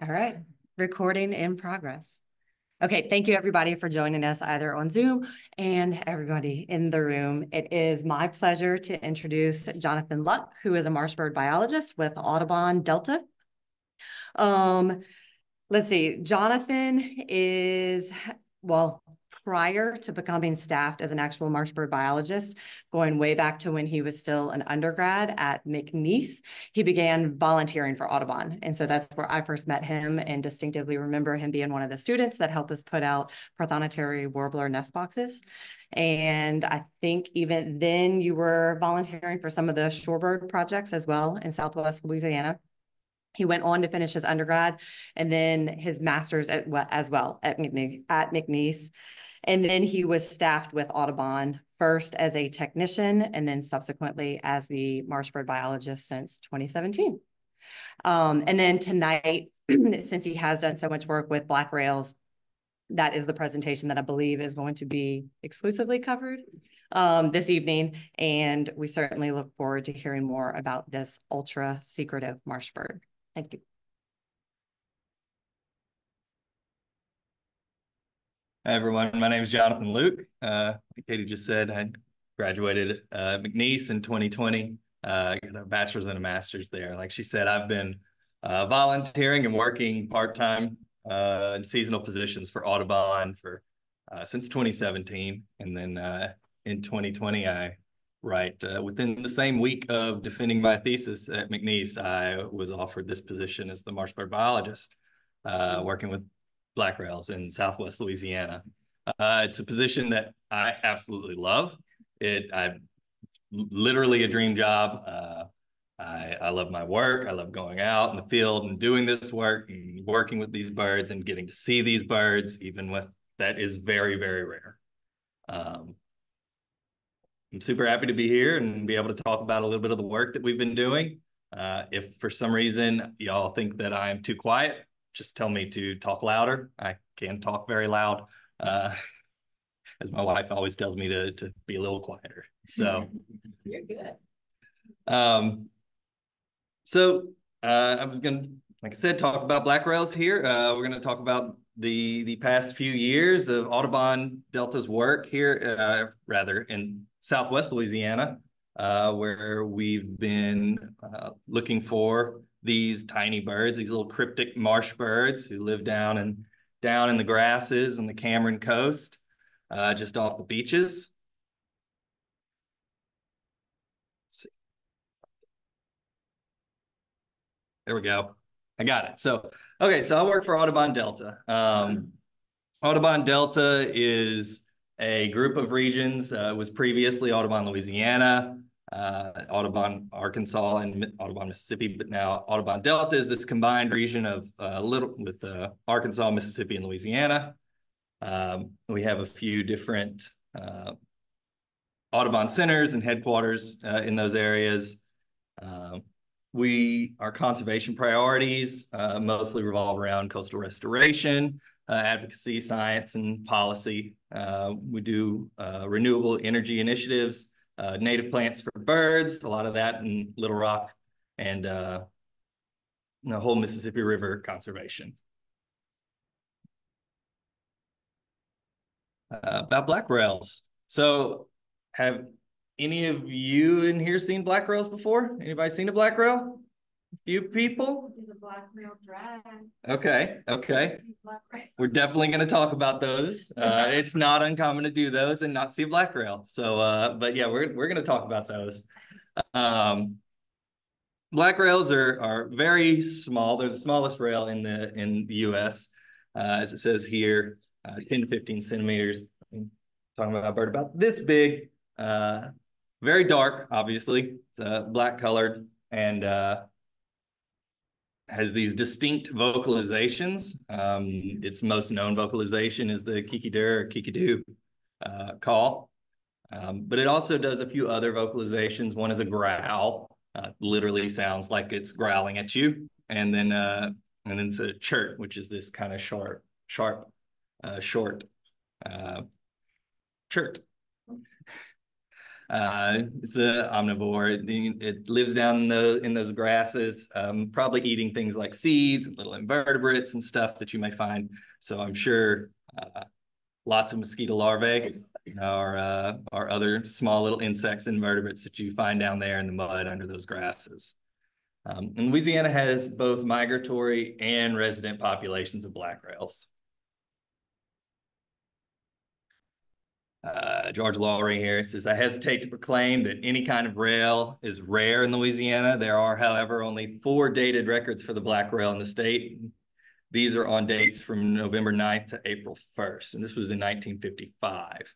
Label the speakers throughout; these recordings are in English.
Speaker 1: All right, recording in progress. Okay, thank you everybody for joining us either on Zoom and everybody in the room. It is my pleasure to introduce Jonathon Lueck, who is a Marshbird biologist with Audubon Delta. Let's see, Jonathon is, well, prior to becoming staffed as an actual Marshbird biologist, going way back to when he was still an undergrad at McNeese, he began volunteering for Audubon. And so that's where I first met him and distinctively remember him being one of the students that helped us put out prothonotary warbler nest boxes. And I think even then you were volunteering for some of the shorebird projects as well in Southwest Louisiana. He went on to finish his undergrad and then his master's as well at McNeese. And then he was staffed with Audubon first as a technician and then subsequently as the Marshbird biologist since 2017. And then tonight, since he has done so much work with black rails, that is the presentation that I believe is going to be exclusively covered this evening. And we certainly look forward to hearing more about this ultra secretive marsh bird. Thank you.
Speaker 2: Hi, everyone. My name is Jonathon Lueck. Like Katie just said, I graduated at McNeese in 2020. Got a bachelor's and a master's there. Like she said, I've been volunteering and working part-time in seasonal positions for Audubon since 2017. And then in 2020, within the same week of defending my thesis at McNeese, I was offered this position as the Marshbird biologist, working with black rails in Southwest Louisiana. It's a position that I absolutely love. I literally a dream job. I love my work. I love going out in the field and doing this work and working with these birds and getting to see these birds, even with that is very, very rare. I'm super happy to be here and be able to talk about a little bit of the work that we've been doing. If for some reason y'all think that I'm too quiet, just tell me to talk louder. I can talk very loud, as my wife always tells me to be a little quieter. So
Speaker 1: you're good.
Speaker 2: I was gonna, like I said, talk about black rails here. We're gonna talk about the past few years of Audubon Delta's work here, rather in Southwest Louisiana, where we've been looking for these tiny birds, these little cryptic marsh birds who live down in the grasses on the Cameron coast, just off the beaches. Let's see. There we go. I got it. So I work for Audubon Delta. Audubon Delta is a group of regions. It was previously Audubon Louisiana, Audubon Arkansas, and Audubon Mississippi, but now Audubon Delta is this combined region of Arkansas, Mississippi, and Louisiana. We have a few different Audubon centers and headquarters in those areas. Our conservation priorities mostly revolve around coastal restoration, advocacy, science, and policy. We do renewable energy initiatives, native plants for birds, a lot of that in Little Rock, and the whole Mississippi River conservation. About black rails. So have any of you in here seen black rails before? Anybody seen a black rail? A few people?
Speaker 3: The black rail drag.
Speaker 2: Okay. We're definitely going to talk about those. It's not uncommon to do those and not see a black rail. So, but yeah, we're going to talk about those. Black rails are very small. They're the smallest rail in the U.S. As it says here, 10 to 15 centimeters. I'm talking about a bird about this big. Very dark, obviously. It's black colored and has these distinct vocalizations. Its most known vocalization is the kiki-dur or kiki-doo call. But it also does a few other vocalizations. One is a growl, literally sounds like it's growling at you. And then it's a chirp, which is this kind of short chirp. It's an omnivore. It lives down in those grasses, probably eating things like seeds and little invertebrates and stuff that you may find. So I'm sure lots of mosquito larvae or other small little insects and invertebrates that you find down there in the mud under those grasses. And Louisiana has both migratory and resident populations of black rails. George Lowry here says, I hesitate to proclaim that any kind of rail is rare in Louisiana. There are, however, only 4 dated records for the black rail in the state. These are on dates from November 9th to April 1st, and this was in 1955.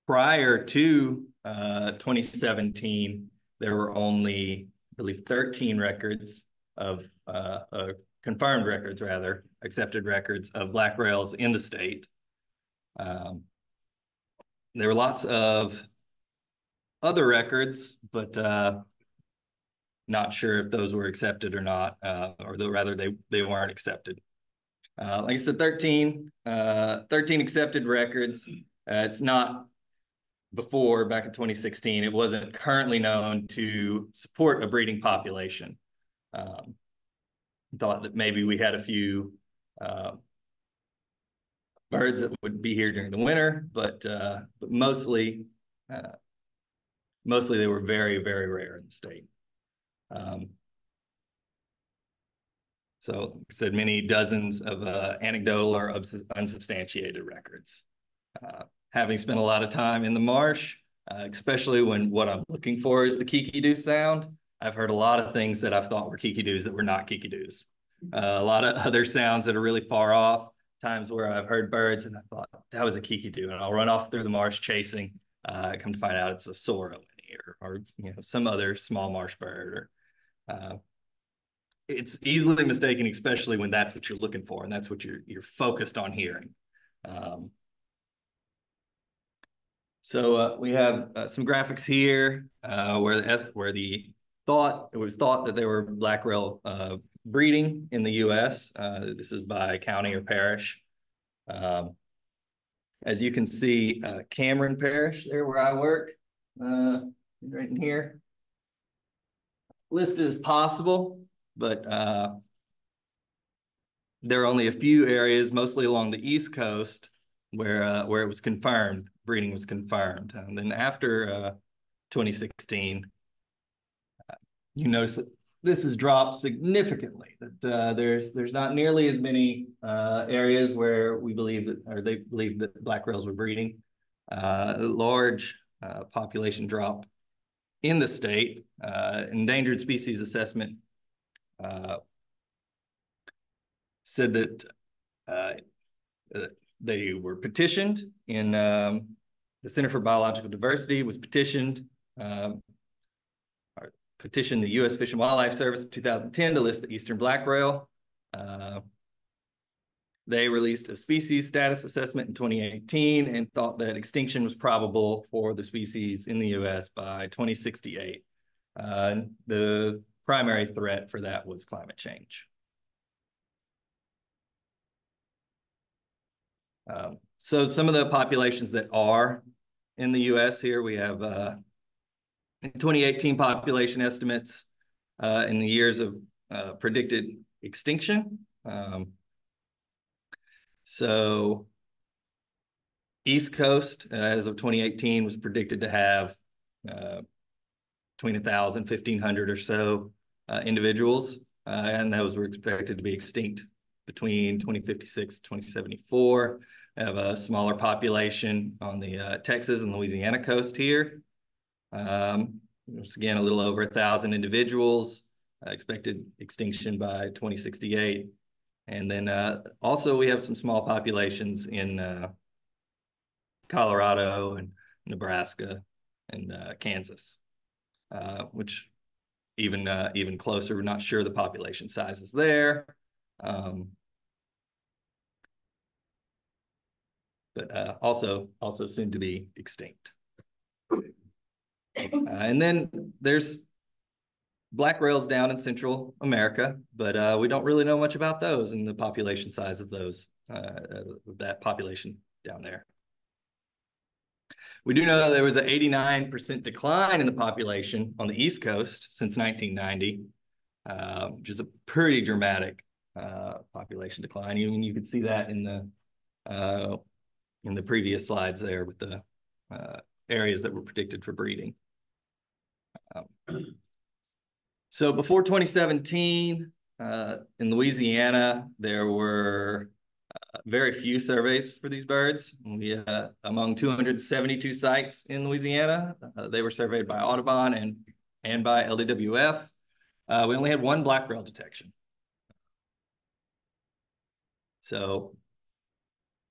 Speaker 2: Prior to 2017, there were only, I believe, 13 records of confirmed records, rather, accepted records of black rails in the state. There were lots of other records, but not sure if those were accepted or not, or rather they weren't accepted. Like I said, 13 accepted records. It's not before, back in 2016, it wasn't currently known to support a breeding population. Thought that maybe we had a few birds that would be here during the winter, but mostly they were very, very rare in the state. So, like I said, many dozens of anecdotal or unsubstantiated records. Having spent a lot of time in the marsh, especially when what I'm looking for is the kiki-doo sound, I've heard a lot of things that I've thought were kiki-doos that were not kiki-doos. A lot of other sounds that are really far off, times where I've heard birds and I thought that was a kiki-doo, and I'll run off through the marsh chasing, come to find out it's a sorrel or some other small marsh bird. Or it's easily mistaken, especially when that's what you're looking for and that's what you're focused on hearing. So we have some graphics here where it was thought that there were black rail breeding in the U.S. This is by county or parish. As you can see, Cameron Parish, there where I work, right in here, listed as possible, but there are only a few areas, mostly along the East Coast, where it was confirmed, breeding was confirmed. And then after 2016, you notice that this has dropped significantly, that there's not nearly as many areas where we believe that, or they believe that black rails were breeding. Large population drop in the state. Endangered species assessment said that they were petitioned in the Center for Biological Diversity was petitioned the U.S. Fish and Wildlife Service in 2010 to list the eastern black rail. They released a species status assessment in 2018 and thought that extinction was probable for the species in the U.S. by 2068. The primary threat for that was climate change. So some of the populations that are in the U.S. here, we have 2018 population estimates in the years of predicted extinction. So East Coast, as of 2018, was predicted to have between 1,000, 1,500 or so individuals, and those were expected to be extinct between 2056 and 2074. We have a smaller population on the Texas and Louisiana coast here. Once again, a little over 1,000 individuals, expected extinction by 2068. And then also we have some small populations in Colorado and Nebraska and Kansas, which even closer. We're not sure the population sizes there. But also soon to be extinct. And then there's black rails down in Central America, but we don't really know much about those and the population size of those, that population down there. We do know that there was an 89% decline in the population on the East Coast since 1990, which is a pretty dramatic population decline. You could see that in the previous slides there with the areas that were predicted for breeding. So before 2017, in Louisiana, there were very few surveys for these birds. We, among 272 sites in Louisiana, they were surveyed by Audubon and by LDWF. We only had one black rail detection. So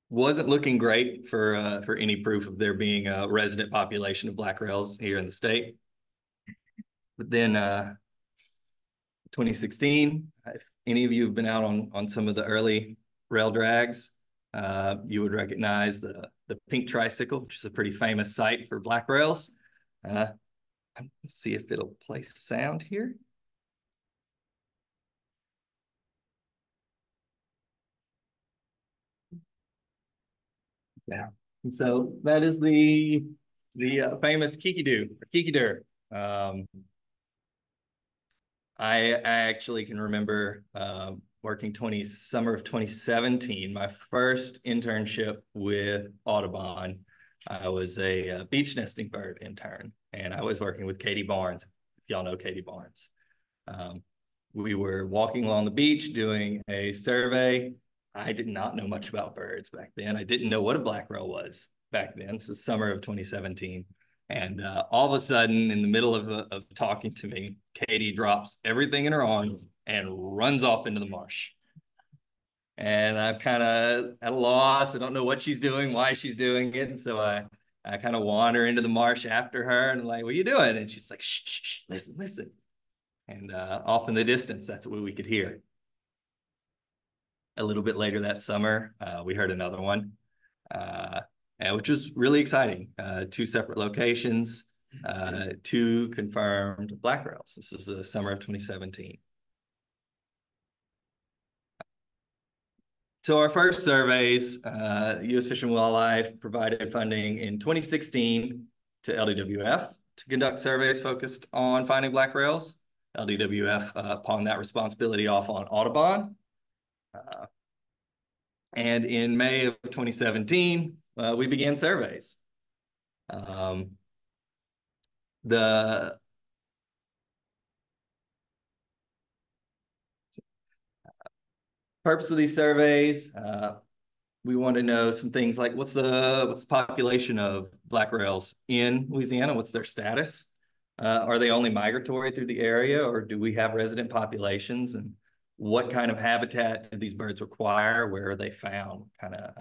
Speaker 2: wasn't looking great for any proof of there being a resident population of black rails here in the state. But then 2016, if any of you have been out on some of the early rail drags, you would recognize the pink tricycle, which is a pretty famous site for black rails. Let's see if it'll play sound here. Yeah, and so that is the famous Kikidu. I actually can remember working summer of 2017, my first internship with Audubon. I was a beach nesting bird intern, and I was working with Katie Barnes, if y'all know Katie Barnes. We were walking along the beach doing a survey. I did not know much about birds back then. I didn't know what a black rail was back then. This was summer of 2017. And all of a sudden, in the middle of talking to me, Katie drops everything in her arms and runs off into the marsh. And I'm kind of at a loss. I don't know what she's doing, why she's doing it. And so I kind of wander into the marsh after her and I'm like, what are you doing? And she's like, shh, shh, shh, listen, listen. And off in the distance, that's what we could hear. A little bit later that summer, we heard another one, which was really exciting. 2 separate locations, 2 confirmed black rails. This is the summer of 2017. So our first surveys, U.S. Fish and Wildlife provided funding in 2016 to LDWF to conduct surveys focused on finding black rails. LDWF pawned that responsibility off on Audubon. And in May of 2017, we began surveys. The purpose of these surveys, we want to know some things like what's the population of black rails in Louisiana? What's their status? Are they only migratory through the area, or do we have resident populations? And what kind of habitat do these birds require? Where are they found? What kind of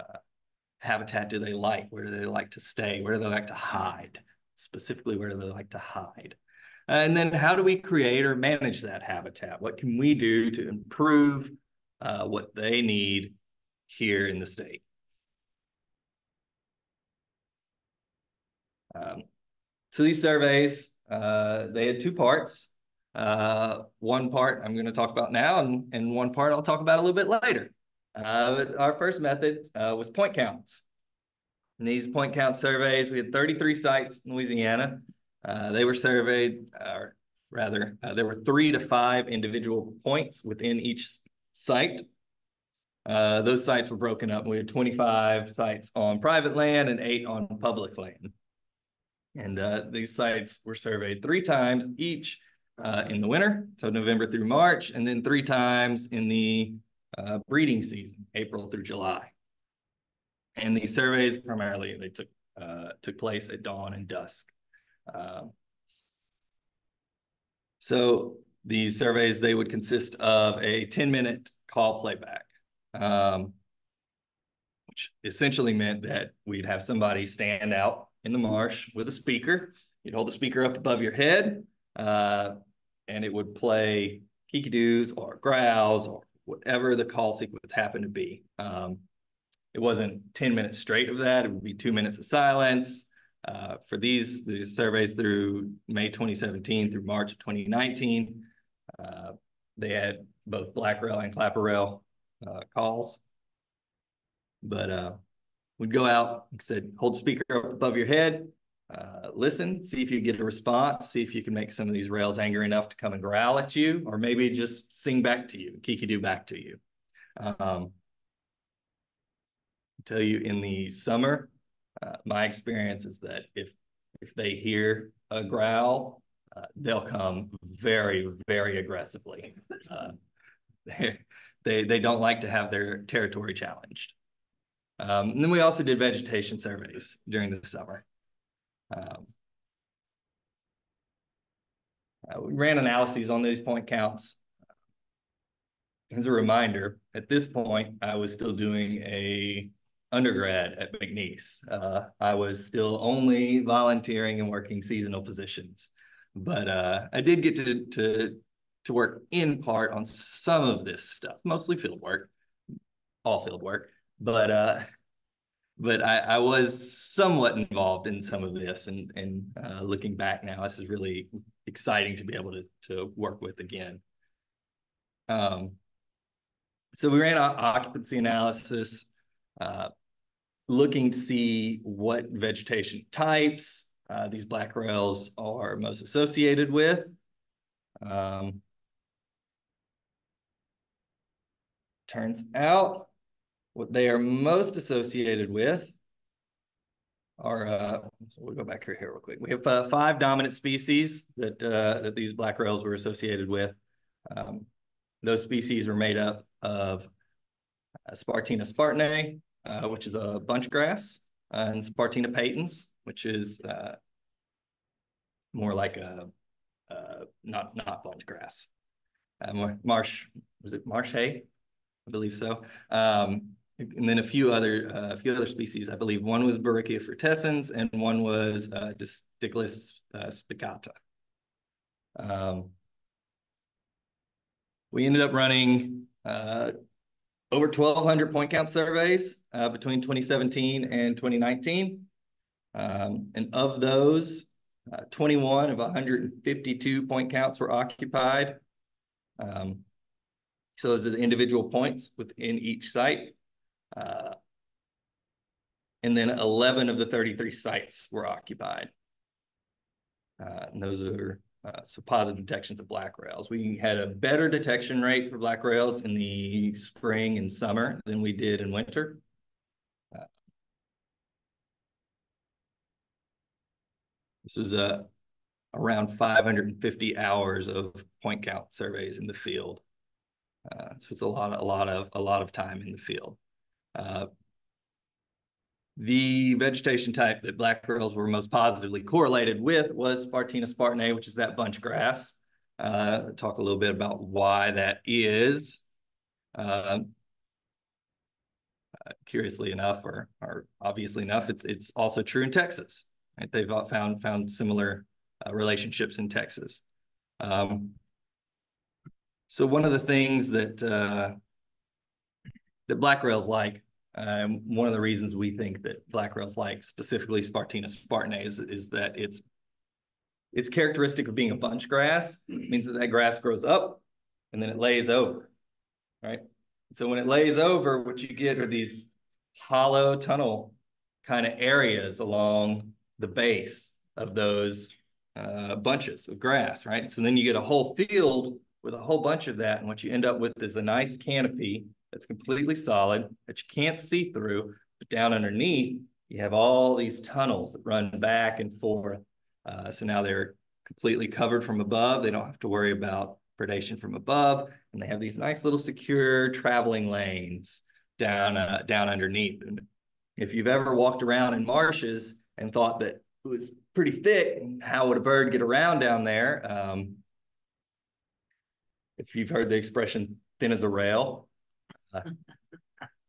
Speaker 2: habitat do they like? Where do they like to stay? Where do they like to hide? Specifically, where do they like to hide? And then how do we create or manage that habitat? What can we do to improve what they need here in the state? So these surveys, they had 2 parts. One part I'm going to talk about now, and one part I'll talk about a little bit later. Our first method was point counts. In these point count surveys, we had 33 sites in Louisiana. They were surveyed, or rather, there were 3 to 5 individual points within each site. Those sites were broken up. We had 25 sites on private land and 8 on public land. And these sites were surveyed 3 times each in the winter, so November through March, and then 3 times in the breeding season, April through July. And these surveys primarily, they took place at dawn and dusk. So these surveys, they would consist of a 10-minute call playback, which essentially meant that we'd have somebody stand out in the marsh with a speaker. You'd hold the speaker up above your head, and it would play kikidus or growls or whatever the call sequence happened to be. It wasn't 10 minutes straight of that. It would be 2 minutes of silence. For these surveys through May 2017 through March 2019, they had both black rail and clapper rail calls. But we'd go out, like I said, hold the speaker up above your head, listen, see if you get a response, see if you can make some of these rails angry enough to come and growl at you, or maybe just sing back to you, kiki-doo back to you. Tell you in the summer, my experience is that if they hear a growl, they'll come very, very aggressively. They don't like to have their territory challenged. And then we also did vegetation surveys during the summer. We ran analyses on those point counts. As a reminder, at this point, I was still doing a undergrad at McNeese. I was still only volunteering and working seasonal positions, but I did get to work in part on some of this stuff, mostly field work, all field work, but I was somewhat involved in some of this, and looking back now, this is really exciting to be able to work with again. So we ran occupancy analysis, looking to see what vegetation types these black rails are most associated with. Turns out what they are most associated with are, so we'll go back here real quick. We have 5 dominant species that these black rails were associated with. Those species were made up of Spartina spartanae, which is a bunch grass, and Spartina patens, which is more like a not bunch grass. Marsh, was it marsh hay? I believe so. And then a few other species. I believe one was Bourrichia frutescens and one was Disticus spicata. We ended up running over 1,200 point count surveys between 2017 and 2019. And of those, 21 of 152 point counts were occupied. So those are the individual points within each site. And then 11 of the 33 sites were occupied. And those are so positive detections of black rails. We had a better detection rate for black rails in the spring and summer than we did in winter. This was around 550 hours of point count surveys in the field. So it's a lot of time in the field. The vegetation type that black rails were most positively correlated with was Spartina spartanae, which is that bunch grass. Talk a little bit about why that is. Curiously enough, or obviously enough, it's also true in Texas. Right? They've found similar relationships in Texas. So one of the things that black rails like, one of the reasons we think that black rails like specifically Spartina spartanae is that it's characteristic of being a bunch grass. It means that grass grows up and then it lays over, right? So when it lays over, what you get are these hollow tunnel kind of areas along the base of those bunches of grass, right? So then you get a whole field with a whole bunch of that, and what you end up with is a nice canopy that's completely solid that you can't see through, but down underneath you have all these tunnels that run back and forth. So now they're completely covered from above. They don't have to worry about predation from above, and they have these nice little secure traveling lanes down underneath. And if you've ever walked around in marshes and thought that it was pretty thick, how would a bird get around down there? If you've heard the expression "thin as a rail,"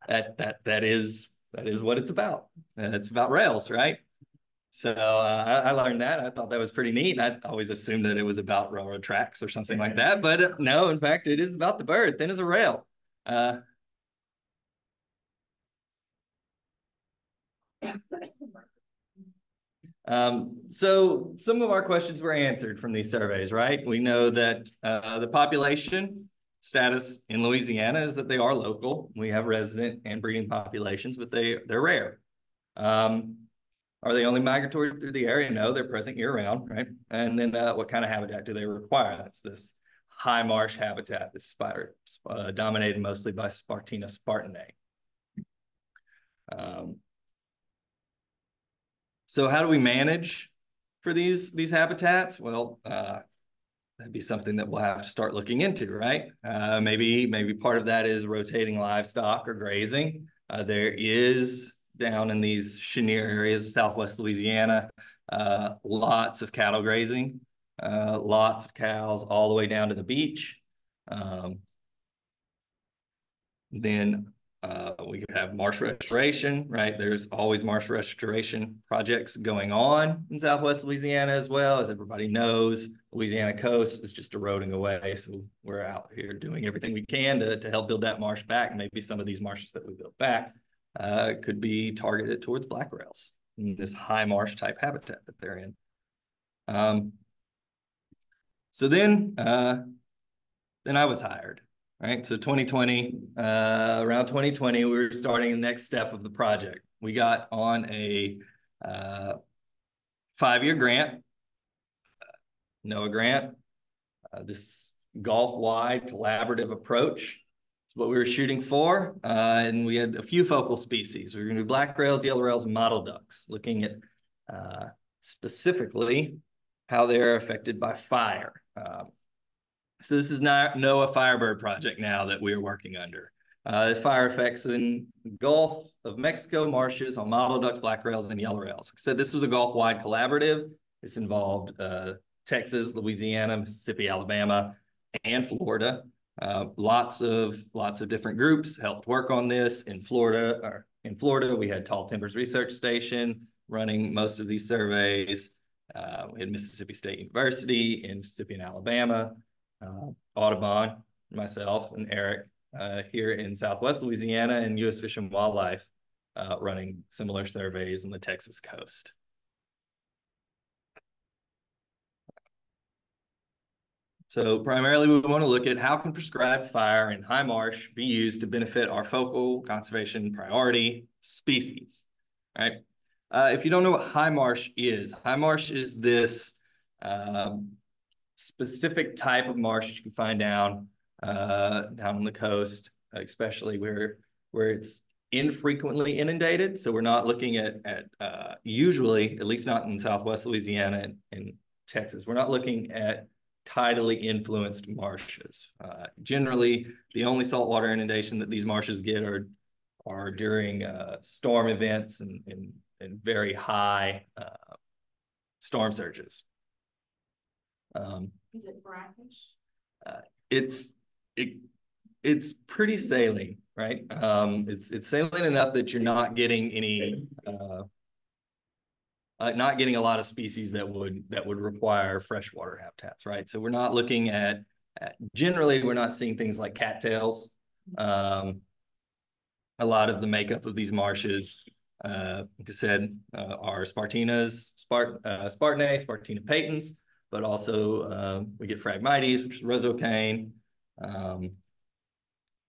Speaker 2: that is what it's about. It's about rails, right? So I learned that. I thought that was pretty neat. I always assumed that it was about railroad tracks or something like that, but no, in fact, it is about the bird, thin as a rail. So some of our questions were answered from these surveys, right? We know that the population status in Louisiana is that they are local. We have resident and breeding populations, but they're rare. Are they only migratory through the area? No, they're present year round, right? And then what kind of habitat do they require? That's this high marsh habitat, this spider dominated mostly by Spartina spartanae. So how do we manage for these habitats? Well, that'd be something that we'll have to start looking into, right? Maybe part of that is rotating livestock or grazing. There is down in these chenier areas of Southwest Louisiana, lots of cattle grazing, lots of cows all the way down to the beach. Then we could have marsh restoration, right? There's always marsh restoration projects going on in Southwest Louisiana as well. As everybody knows, Louisiana coast is just eroding away. So we're out here doing everything we can to help build that marsh back. Maybe some of these marshes that we built back could be targeted towards black rails in this high marsh type habitat that they're in. So then I was hired. Right, so 2020, around 2020, we were starting the next step of the project. We got on a 5-year grant, NOAA grant, this Gulf-wide collaborative approach. That's what we were shooting for, and we had a few focal species. We were gonna do black rails, yellow rails, and mottled ducks, looking at specifically how they're affected by fire. So this is not NOAA Firebird project now that we're working under. Fire effects in the Gulf of Mexico marshes on mottled ducks, black rails, and yellow rails. Like I said, this was a Gulf-wide collaborative. This involved Texas, Louisiana, Mississippi, Alabama, and Florida. Lots of different groups helped work on this. In Florida, we had Tall Timbers Research Station running most of these surveys. We had Mississippi State University in Mississippi and Alabama. Audubon, myself, and Eric here in Southwest Louisiana, and U.S. Fish and Wildlife running similar surveys on the Texas coast. So primarily we want to look at how can prescribed fire in high marsh be used to benefit our focal conservation priority species, right? If you don't know what high marsh is this specific type of marsh you can find down on the coast, especially where it's infrequently inundated. So we're not looking at usually, at least not in Southwest Louisiana and Texas, we're not looking at tidally influenced marshes. Generally, the only saltwater inundation that these marshes get are during storm events and very high storm surges.
Speaker 3: Is it brackish?
Speaker 2: It's pretty saline, right? It's saline enough that you're not getting any not getting a lot of species that would require freshwater habitats, right? So we're not looking at generally we're not seeing things like cattails. A lot of the makeup of these marshes, like I said, are Spartinae, Spartina patens. But also we get Phragmites, which is rosocane,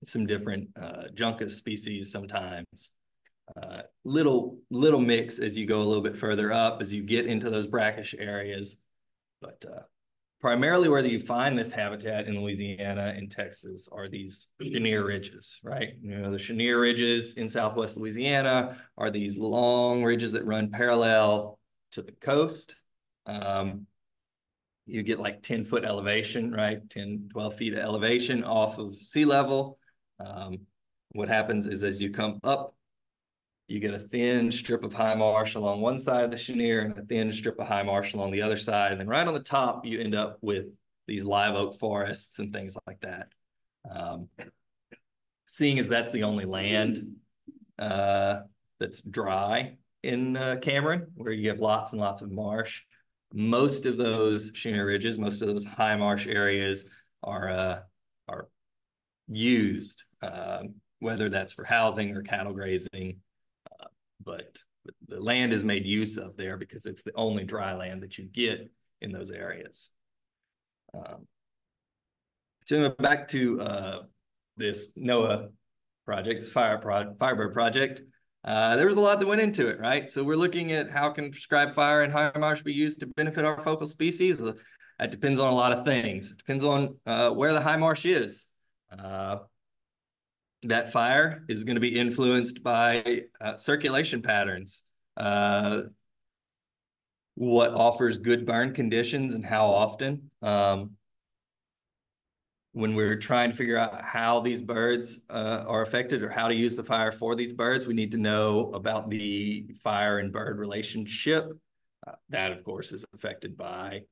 Speaker 2: some different juncus species sometimes. Little mix as you go a little bit further up as you get into those brackish areas. But primarily where you find this habitat in Louisiana and Texas are these chenier ridges, right? You know, the chenier ridges in Southwest Louisiana are these long ridges that run parallel to the coast. You get like 10-foot elevation, right? 10, 12 feet of elevation off of sea level. What happens is as you come up, you get a thin strip of high marsh along one side of the chenier and a thin strip of high marsh along the other side. And then right on the top, you end up with these live oak forests and things like that. Seeing as that's the only land that's dry in Cameron, where you have lots and lots of marsh, most of those chenier ridges, most of those high marsh areas are used, whether that's for housing or cattle grazing, but the land is made use of there because it's the only dry land that you get in those areas. So back to this NOAA project, this Firebird project. There was a lot that went into it, right? So we're looking at how can prescribed fire in high marsh be used to benefit our focal species. That depends on a lot of things. It depends on where the high marsh is. That fire is going to be influenced by circulation patterns, what offers good burn conditions and how often. When we're trying to figure out how these birds are affected or how to use the fire for these birds, we need to know about the fire and bird relationship. That, of course, is affected by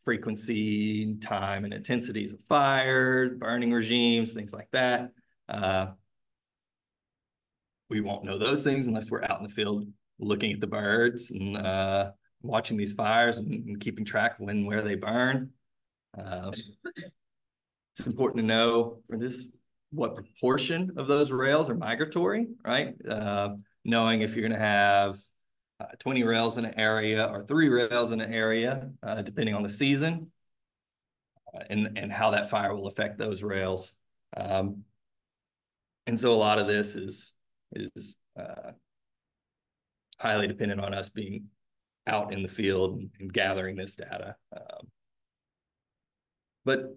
Speaker 2: frequency, time, and intensities of fire, burning regimes, things like that. We won't know those things unless we're out in the field looking at the birds and watching these fires and keeping track of when and where they burn. It's important to know for this what proportion of those rails are migratory, right? Knowing if you're going to have 20 rails in an area or 3 rails in an area, depending on the season, and how that fire will affect those rails. And so a lot of this is highly dependent on us being out in the field and gathering this data. But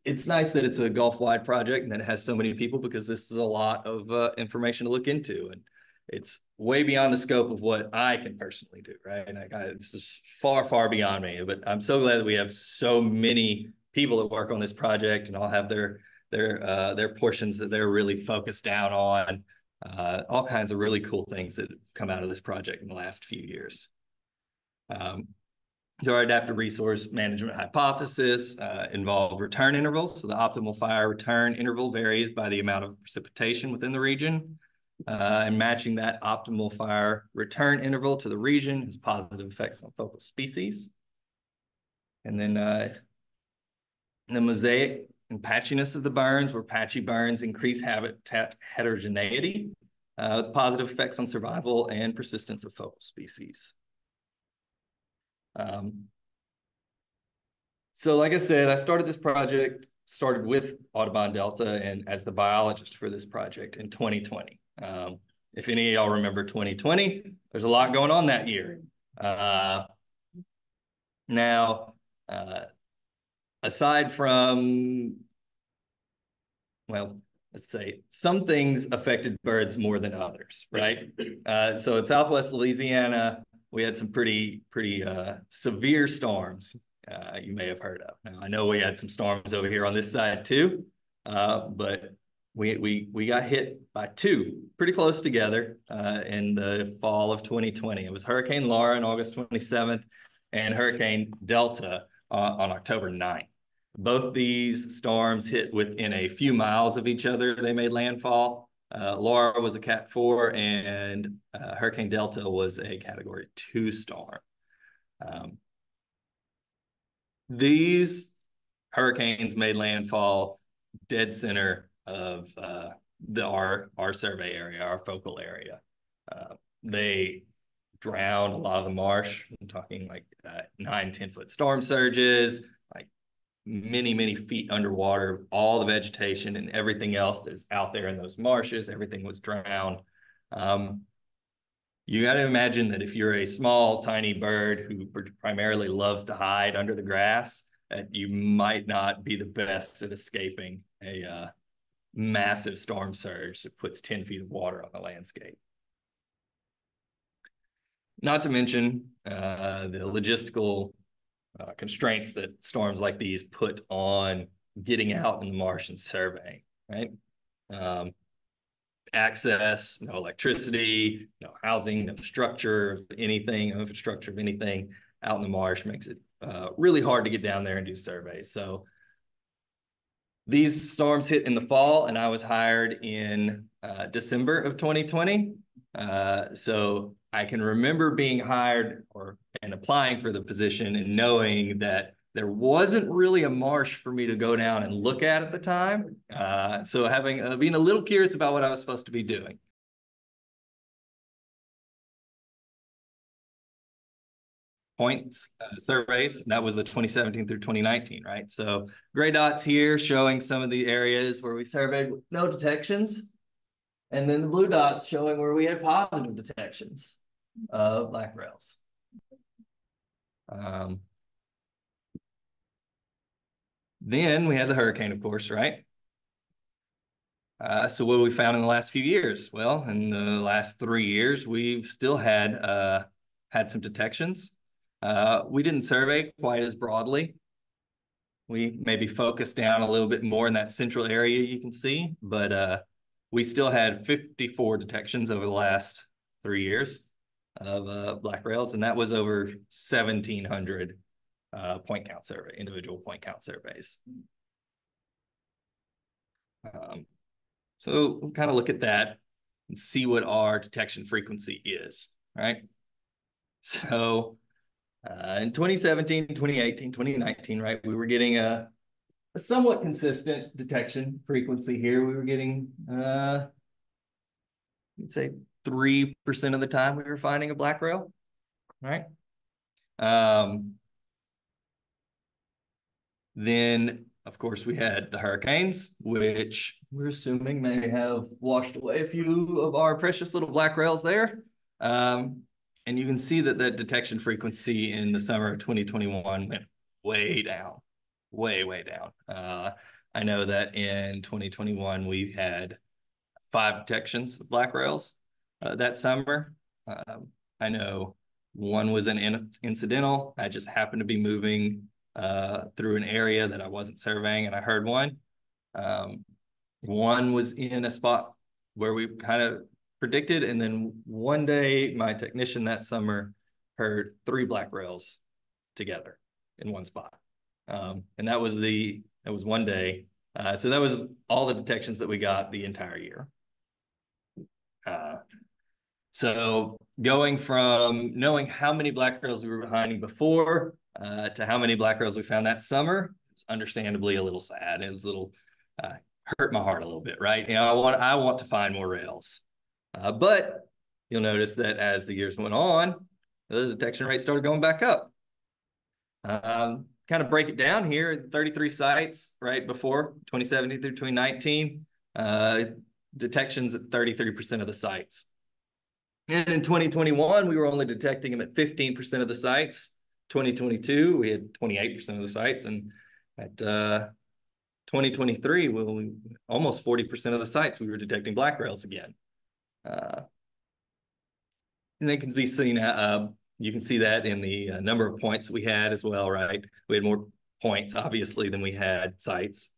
Speaker 2: it's nice that it's a Gulf-wide project and that it has so many people, because this is a lot of information to look into, and it's way beyond the scope of what I can personally do, right? And it's just far, far beyond me. But I'm so glad that we have so many people that work on this project and all have their portions that they're really focused down on. All kinds of really cool things that have come out of this project in the last few years. So our adaptive resource management hypothesis involved return intervals. So the optimal fire return interval varies by the amount of precipitation within the region. And matching that optimal fire return interval to the region has positive effects on focal species. And then the mosaic and patchiness of the burns, where patchy burns increase habitat heterogeneity, with positive effects on survival and persistence of focal species. So like I said, I started this project, started with Audubon Delta and as the biologist for this project in 2020. If any of y'all remember 2020, there's a lot going on that year. Now, aside from, well, let's say some things affected birds more than others, right? So in Southwest Louisiana, we had some pretty severe storms you may have heard of. Now, I know we had some storms over here on this side too, but we got hit by 2 pretty close together in the fall of 2020. It was Hurricane Laura on August 27th and Hurricane Delta on October 9th. Both these storms hit within a few miles of each other. They made landfall. Laura was a Cat 4 and Hurricane Delta was a Category 2 storm. These hurricanes made landfall dead center of our survey area, our focal area. They drowned a lot of the marsh. I'm talking like 9-10-foot storm surges, like many feet underwater, all the vegetation and everything else that's out there in those marshes, everything was drowned. You got to imagine that if you're a small, tiny bird who primarily loves to hide under the grass, that you might not be the best at escaping a massive storm surge that puts 10 feet of water on the landscape. Not to mention the logistical constraints that storms like these put on getting out in the marsh and surveying, right? Access, no electricity, no housing, no structure, anything, no infrastructure of anything out in the marsh makes it really hard to get down there and do surveys. So these storms hit in the fall, and I was hired in December of 2020. So I can remember being hired and applying for the position and knowing that there wasn't really a marsh for me to go down and look at the time. So being a little curious about what I was supposed to be doing. Points surveys, that was the 2017 through 2019, right? So gray dots here showing some of the areas where we surveyed with no detections. And then the blue dots showing where we had positive detections of black rails. Then we had the hurricane, of course, right? So what have we found in the last few years? Well, in the last 3 years, we've still had some detections. We didn't survey quite as broadly. We maybe focused down a little bit more in that central area you can see, but we still had 54 detections over the last 3 years of black rails, and that was over 1,700 individual point count surveys. So we'll kind of look at that and see what our detection frequency is, right? So in 2017, 2018, 2019, right, we were getting a somewhat consistent detection frequency here. We were getting, I'd say 3% of the time we were finding a black rail, right? Then, of course, we had the hurricanes, which we're assuming may have washed away a few of our precious little black rails there. And you can see that that detection frequency in the summer of 2021 went way down, way down. I know that in 2021, we had 5 detections of black rails that summer. I know one was an incidental. I just happened to be moving through an area that I wasn't surveying, and I heard one. One was in a spot where we kind of predicted, and then one day my technician that summer heard 3 black rails together in one spot, and that was one day. So that was all the detections that we got the entire year. So going from knowing how many black rails we were finding before to how many black rails we found that summer, it's understandably a little sad. It was a little hurt my heart a little bit, right? You know, I want to find more rails, but you'll notice that as the years went on, the detection rate started going back up. Kind of break it down here: 33 sites right before 2017 through 2019, detections at 33% of the sites. And in 2021, we were only detecting them at 15% of the sites. 2022, we had 28% of the sites. And at 2023, we almost 40% of the sites, we were detecting black rails again. And they can be seen, you can see that in the number of points we had as well, right? We had more points, obviously, than we had sites,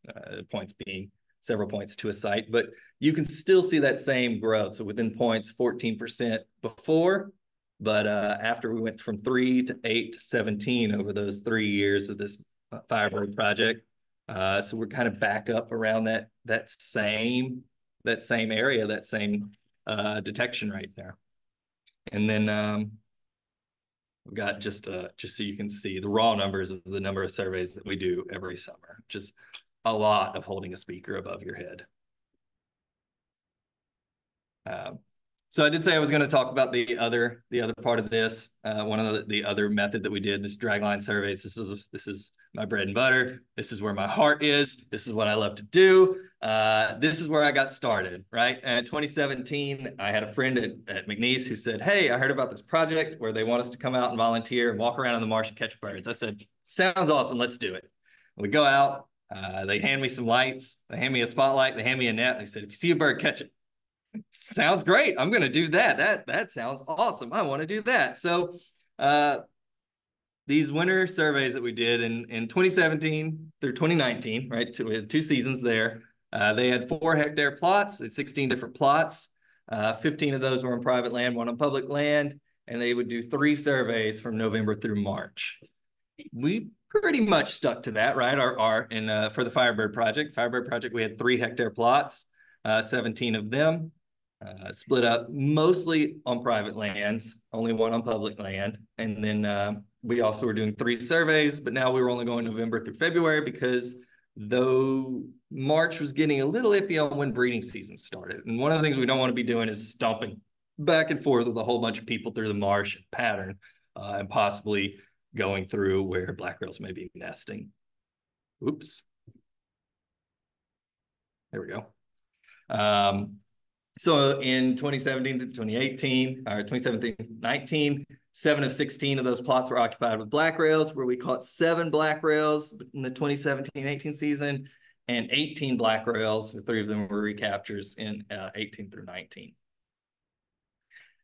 Speaker 2: points being several points to a site, but you can still see that same growth. So within points, 14% before, but after we went from 3 to 8 to 17 over those 3 years of this Firebird project. So we're kind of back up around that same area, that same detection rate there. And then we've got just so you can see the raw numbers of the number of surveys that we do every summer. Just a lot of holding a speaker above your head. So I did say I was going to talk about the other part of this. One of the other method that we did, this dragline surveys. This is my bread and butter. This is where my heart is. This is what I love to do. This is where I got started, right? In 2017, I had a friend at McNeese who said, "Hey, I heard about this project where they want us to come out and volunteer and walk around in the marsh and catch birds." I said, "Sounds awesome. Let's do it." We go out. They hand me some lights. They hand me a spotlight. They hand me a net. They said, "If you see a bird, catch it." Sounds great. I'm going to do that. That sounds awesome. I want to do that. So these winter surveys that we did in 2017 through 2019, right? We had 2 seasons there. They had 4-hectare plots, 16 different plots. 15 of those were on private land, 1 on public land, and they would do 3 surveys from November through March. We pretty much stuck to that, right? For the Firebird project, we had 3-hectare plots, 17 of them. Split up mostly on private lands, only 1 on public land. And then we also were doing 3 surveys, but now we were only going November through February because though March was getting a little iffy on when breeding season started. And one of the things we don't want to be doing is stomping back and forth with a whole bunch of people through the marsh and pattern and possibly going through where black rails may be nesting. Oops. There we go. So in 2017 to 2018, or 2017-19, 7 of 16 of those plots were occupied with black rails, where we caught 7 black rails in the 2017-18 season, and 18 black rails, 3 of them were recaptures in 18 through 19.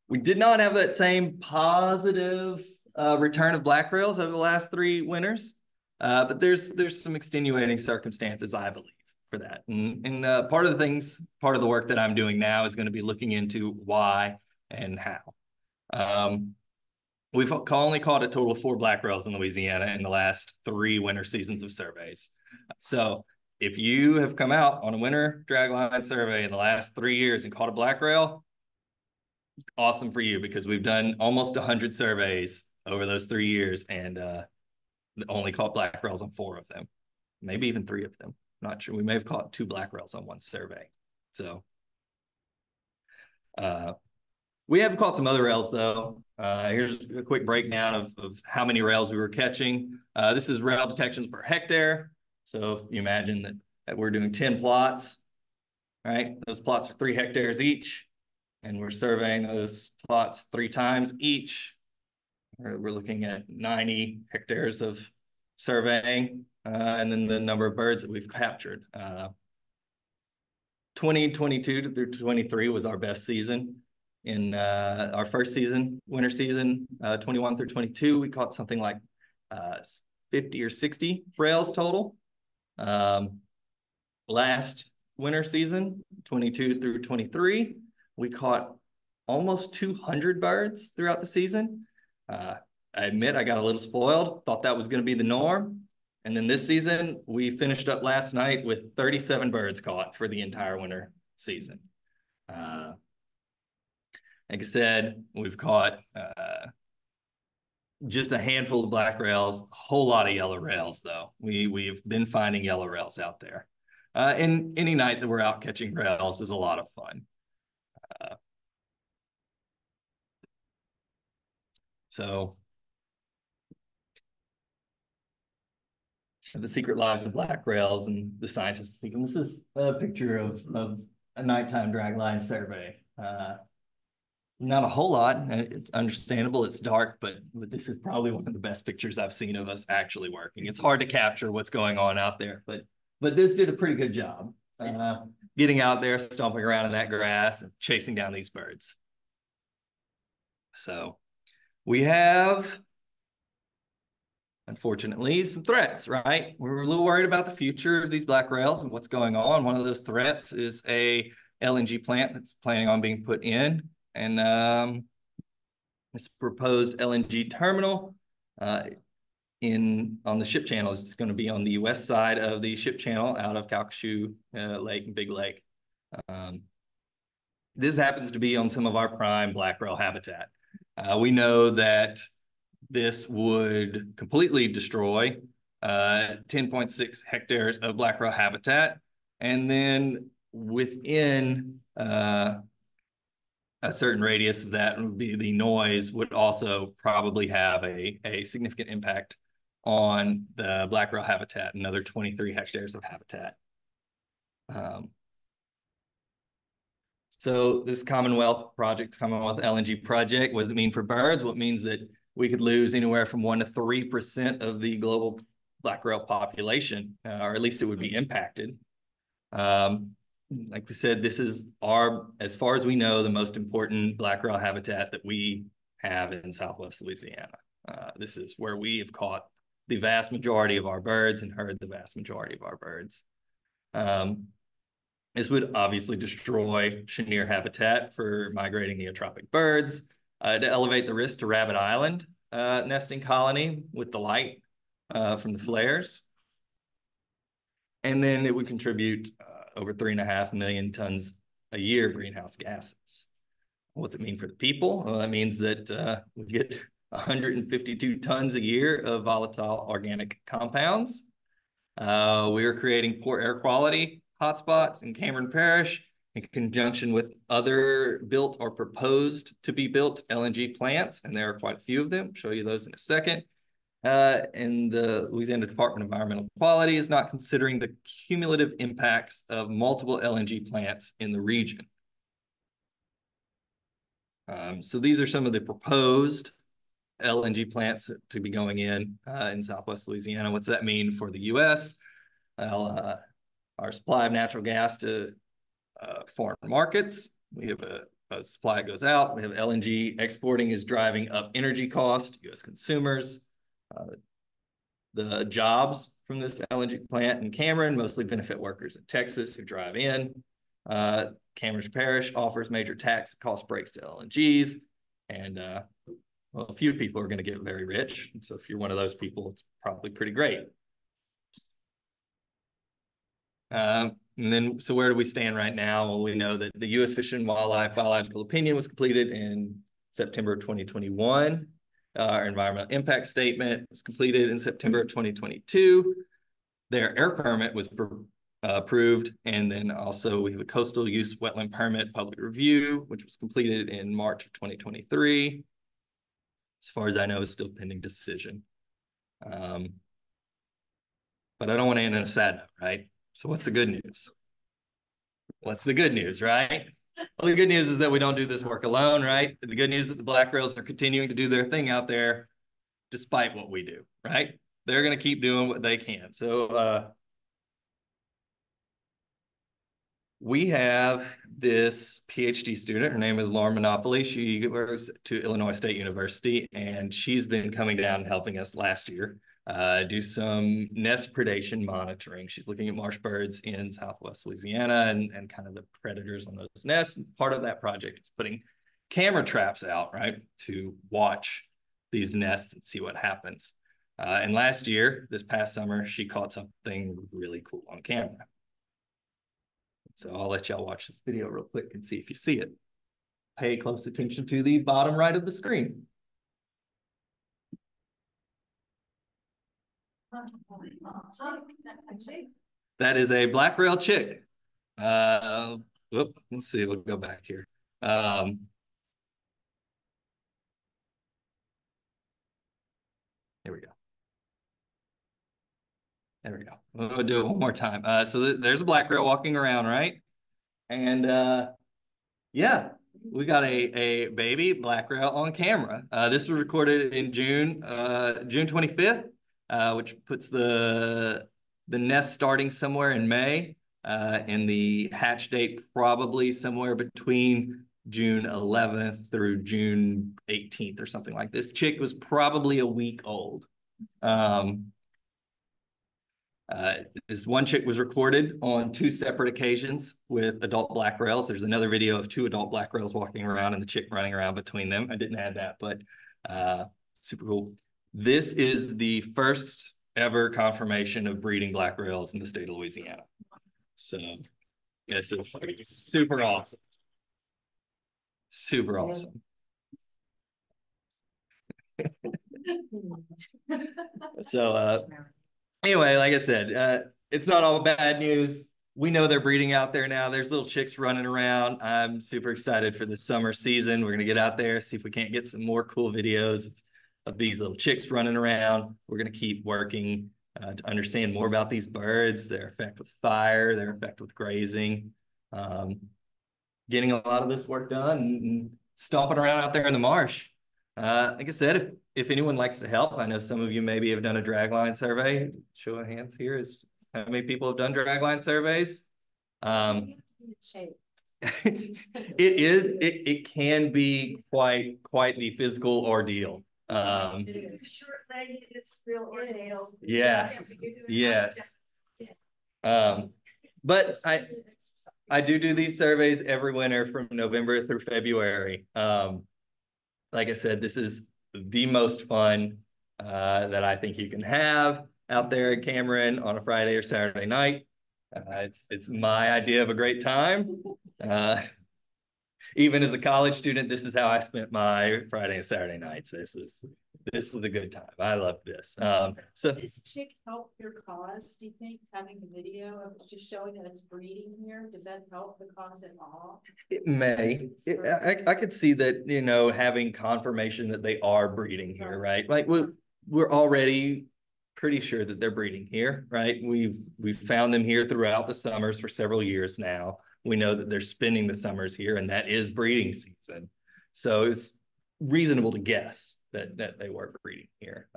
Speaker 2: We did not have that same positive return of black rails over the last 3 winters, but there's some extenuating circumstances, I believe, for that. And part of the work that I'm doing now is going to be looking into why and how. We've only caught a total of 4 black rails in Louisiana in the last 3 winter seasons of surveys. So if you have come out on a winter dragline survey in the last 3 years and caught a black rail, awesome for you, because we've done almost 100 surveys over those 3 years and only caught black rails on 4 of them, maybe even 3 of them. Not sure. We may have caught 2 black rails on 1 survey. So we have caught some other rails, though. Here's a quick breakdown of how many rails we were catching. This is rail detections per hectare. So if you imagine that we're doing 10 plots, right? Those plots are 3 hectares each, and we're surveying those plots 3 times each. We're looking at 90 hectares of surveying, and then the number of birds that we've captured. 2022 through 23 was our best season. In our first season, winter season, 21 through 22, we caught something like 50 or 60 rails total. Last winter season, 22 through 23, we caught almost 200 birds throughout the season. I admit I got a little spoiled, thought that was going to be the norm. And then this season, we finished up last night with 37 birds caught for the entire winter season. Like I said, we've caught just a handful of black rails, a whole lot of yellow rails, though. We've been finding yellow rails out there. And any night that we're out catching rails is a lot of fun. So the secret lives of black rails and the scientists. This is a picture of a nighttime dragline survey. Not a whole lot. It's understandable. It's dark, but this is probably one of the best pictures I've seen of us actually working. It's hard to capture what's going on out there, but this did a pretty good job getting out there, stomping around in that grass and chasing down these birds. So we have, unfortunately, some threats, right? We're a little worried about the future of these black rails and what's going on. One of those threats is a LNG plant that's planning on being put in. And this proposed LNG terminal on the ship channel is going to be on the west side of the ship channel out of Calcasieu Lake and Big Lake. This happens to be on some of our prime black rail habitat. We know that this would completely destroy 10.6 hectares of black rail habitat. And then within a certain radius of that would be the noise would also probably have a significant impact on the black rail habitat, another 23 hectares of habitat. So this Commonwealth LNG project, what does it mean for birds? Well, it means that we could lose anywhere from 1% to 3% of the global black rail population, or at least it would be impacted. Like we said, this is as far as we know, the most important black rail habitat that we have in Southwest Louisiana. This is where we have caught the vast majority of our birds and heard the vast majority of our birds. This would obviously destroy chenier habitat for migrating neotropic birds, to elevate the risk to Rabbit Island nesting colony with the light from the flares. And then it would contribute over 3.5 million tons a year of greenhouse gases. What's it mean for the people? Well, that means that we get 152 tons a year of volatile organic compounds. We are creating poor air quality hotspots in Cameron Parish in conjunction with other built or proposed to be built LNG plants, and there are quite a few of them. I'll show you those in a second. And the Louisiana Department of Environmental Quality is not considering the cumulative impacts of multiple LNG plants in the region. So these are some of the proposed LNG plants to be going in Southwest Louisiana. What's that mean for the U.S.? Well, our supply of natural gas to foreign markets. We have a supply goes out. We have LNG exporting is driving up energy cost, U.S. consumers. The jobs from this LNG plant in Cameron mostly benefit workers in Texas who drive in. Cameron Parish offers major tax cost breaks to LNGs, and well, a few people are going to get very rich. So if you're one of those people, it's probably pretty great. And then, so where do we stand right now? Well, we know that the U.S. Fish and Wildlife Biological Opinion was completed in September of 2021. Our environmental impact statement was completed in September of 2022. Their air permit was approved. And then also we have a coastal use wetland permit public review, which was completed in March of 2023. As far as I know, it's still pending decision. But I don't want to end on a sad note, right? So what's the good news? What's the good news, right? Well, the good news is that we don't do this work alone, right? The good news is that the black rails are continuing to do their thing out there despite what we do, right? They're going to keep doing what they can. So we have this PhD student. Her name is Lauren Monopoly. She goes to Illinois State University, and she's been coming down and helping us last year do some nest predation monitoring. She's looking at marsh birds in Southwest Louisiana and kind of the predators on those nests. And part of that project is putting camera traps out, right, to watch these nests and see what happens. And last year, this past summer, she caught something really cool on camera. So I'll let y'all watch this video real quick and see if you see it. Pay close attention to the bottom right of the screen. That is a black rail chick. Let's see, we'll go back here. There we go. There we go. We'll do it one more time. So there's a black rail walking around, right? And yeah, we got a baby black rail on camera. This was recorded in June 25th, which puts the nest starting somewhere in May, and the hatch date probably somewhere between June 11th through June 18th or something like this. Chick was probably a week old. This one chick was recorded on 2 separate occasions with adult black rails. There's another video of 2 adult black rails walking around and the chick running around between them. I didn't add that, but super cool. This is the first ever confirmation of breeding black rails in the state of Louisiana. So this is super awesome. Super awesome. So anyway, like I said, it's not all bad news. We know they're breeding out there now. There's little chicks running around. I'm super excited for the summer season. We're going to get out there, see if we can't get some more cool videos of these little chicks running around. We're going to keep working to understand more about these birds, their effect with fire, their effect with grazing. Getting a lot of this work done and stomping around out there in the marsh. Like I said, if anyone likes to help, I know some of you maybe have done a dragline survey. Show of hands here is how many people have done dragline surveys. It can be quite the physical ordeal.
Speaker 3: Short-legged, it's real ordeal.
Speaker 2: Yes. But I do these surveys every winter from November through February. Like I said, this is the most fun that I think you can have out there in Cameron on a Friday or Saturday night. It's my idea of a great time. Even as a college student, this is how I spent my Friday and Saturday nights. This is a good time. I love this. So
Speaker 3: does chick help your cause? Do you think having the video of just showing that it's breeding here, does that help the cause at all?
Speaker 2: It may. I could see that, you know, having confirmation that they are breeding here, right? Like we're already pretty sure that they're breeding here, right? We've found them here throughout the summers for several years now. We know that they're spending the summers here, and that is breeding season. So it's reasonable to guess that they were breeding here.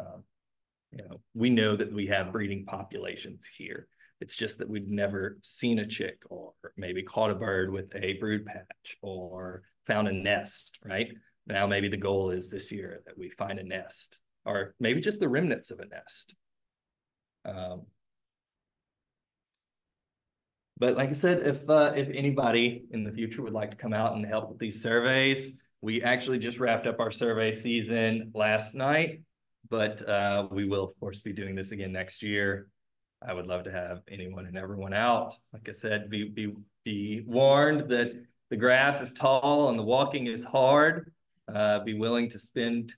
Speaker 2: You know, we know that we have breeding populations here. It's just that we've never seen a chick or maybe caught a bird with a brood patch or found a nest, right? Now maybe the goal is this year that we find a nest or maybe just the remnants of a nest. But like I said, if anybody in the future would like to come out and help with these surveys, we actually just wrapped up our survey season last night, but we will of course be doing this again next year. I would love to have anyone and everyone out. Like I said, be warned that the grass is tall and the walking is hard. Be willing to spend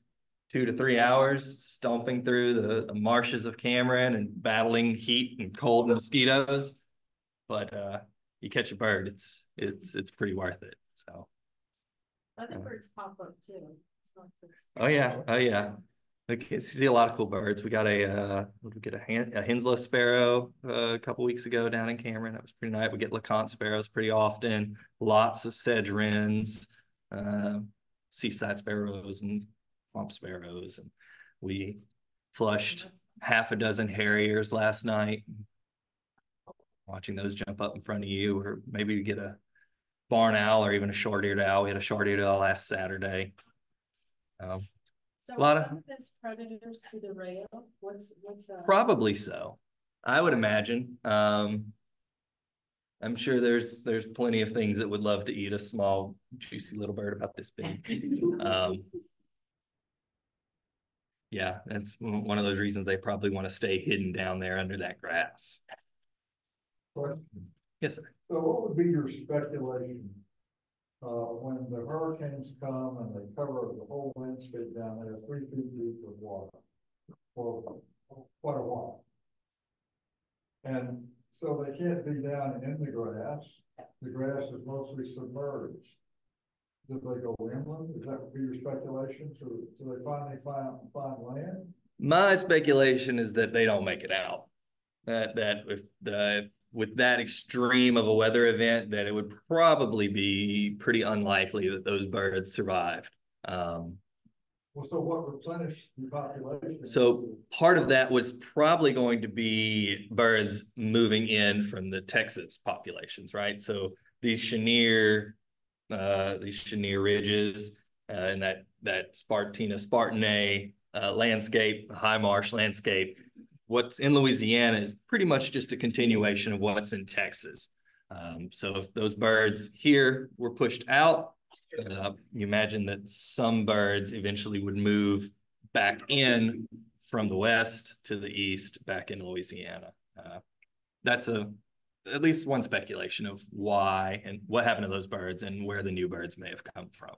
Speaker 2: 2 to 3 hours stomping through the marshes of Cameron and battling heat and cold and mosquitoes. But you catch a bird, it's pretty worth it. So
Speaker 3: other birds pop up too.
Speaker 2: Oh yeah. Okay, see a lot of cool birds. We got a Henslow sparrow a couple weeks ago down in Cameron. That was pretty nice. We get LeConte sparrows pretty often. Lots of sedge wrens, seaside sparrows, and swamp sparrows. And we flushed half a dozen harriers last night. Watching those jump up in front of you, or maybe you get a barn owl or even a short-eared owl. We had a short-eared owl last Saturday.
Speaker 3: So
Speaker 2: a lot
Speaker 3: some of those predators to the rail. What's
Speaker 2: probably so. I would imagine. I'm sure there's plenty of things that would love to eat a small, juicy little bird about this big. Yeah, that's one of those reasons they probably want to stay hidden down there under that grass.
Speaker 4: Question.
Speaker 2: Yes, sir.
Speaker 4: So what would be your speculation when the hurricanes come and they cover the whole landscape down there 3 feet deep of water for quite a while? And so they can't be down in the grass. The grass is mostly submerged. Do they go inland? Is that would be your speculation? So they finally find land?
Speaker 2: My speculation is that they don't make it out. That if with that extreme of a weather event, that it would probably be pretty unlikely that those birds survived.
Speaker 4: Well, so what replenished the population?
Speaker 2: So part of that was probably going to be birds moving in from the Texas populations, right? So these Chenier ridges and that Spartanae landscape, high marsh landscape. What's in Louisiana is pretty much just a continuation of what's in Texas. So if those birds here were pushed out, you imagine that some birds eventually would move back in from the west to the east back in Louisiana. That's at least one speculation of why and what happened to those birds and where the new birds may have come from.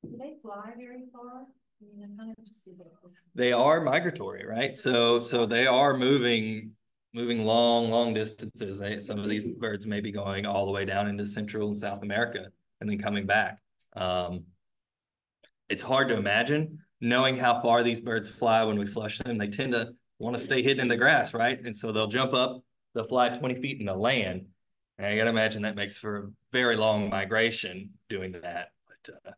Speaker 3: Do they fly very far? I mean, I kind of just see this.
Speaker 2: They are migratory, right? So they are moving long distances. Some of these birds may be going all the way down into Central and South America and then coming back. It's hard to imagine knowing how far these birds fly when we flush them. They tend to want to stay hidden in the grass, right? And so they'll jump up, they'll fly 20 feet and they'll land. And I gotta imagine that makes for a very long migration doing that. But